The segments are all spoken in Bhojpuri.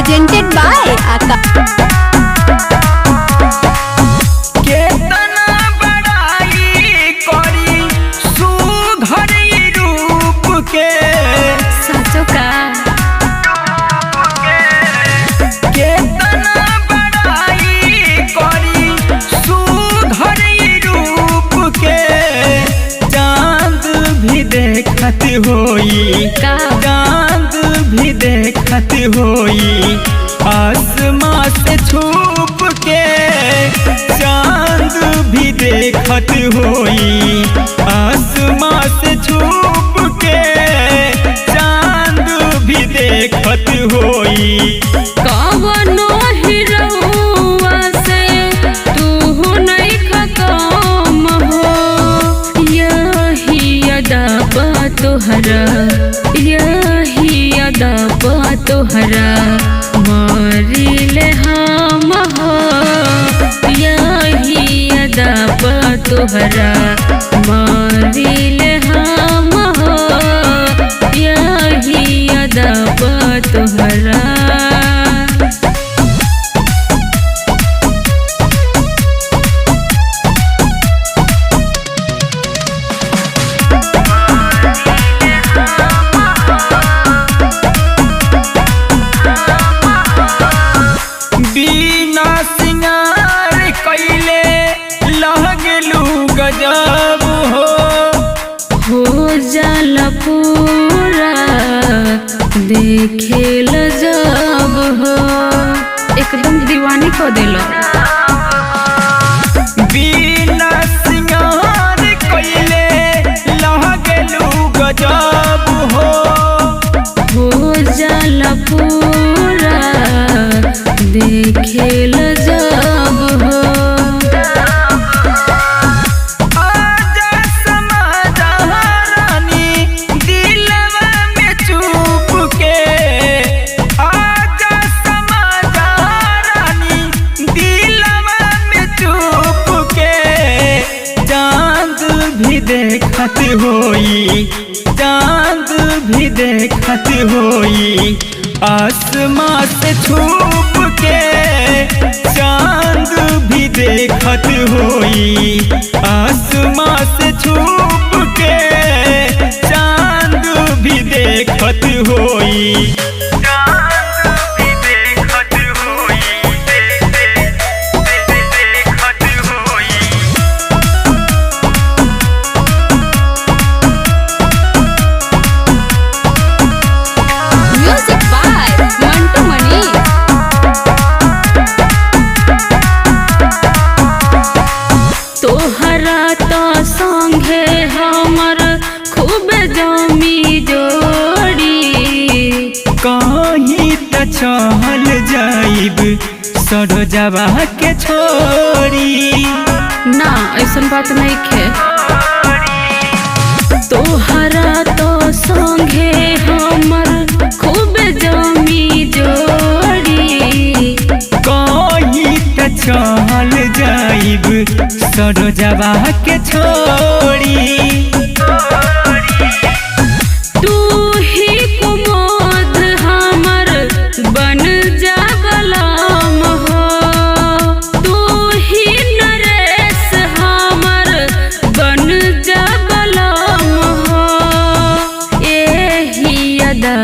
presented by Aka. देखत होई चांद भी देखत होई आसमां से छुप के चांद भी देखत होई आसमां से छुप के चांद भी देखत होई। कवनो हिरौआ से तू नहीं खत्म हो यही अदा तोहरा यही अदा तोहरा मारिले हम हो यही अदा तोहरा मारिले हम हो यही अदा तोहरा। बिना सिंगार कैले लगलू गजब हो जाला पूरा देखेल जब हो एकदम दीवानी को दिलो। बिना सिंगार कैले लगलू गजब हो जाला पूरा देखेल जब हो। आजा समाजा रानी दिलवा में चुप के आजा समाजा रानी दिलवा में चुप के चांद भी देखत होई चांद भी देखत होई आसमां से छुप के चांद भी देखत होई आसमां से छुप के चांद भी देखत होई। Music by Mantu Mani. तोहरा तो संगे हमर खूब जमी जोड़ी कहीं त चल जाइब सरोजवा के छोड़ी ना ऐसन बात नहीं खे। तोहरा तो संगे हमर खूब जमी जोड़ी कहीं त चल जाइब सरोजवा के छोड़ी। तू ही कुमोद हमर बन जा गुलाम हो तू ही नरेश हमर बन जा गुलाम हो एही अदा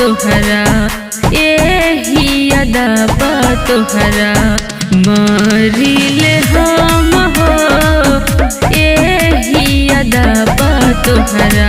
तोहरा एही अदा तोहरा मारिले हम हो एही अदा तोहरा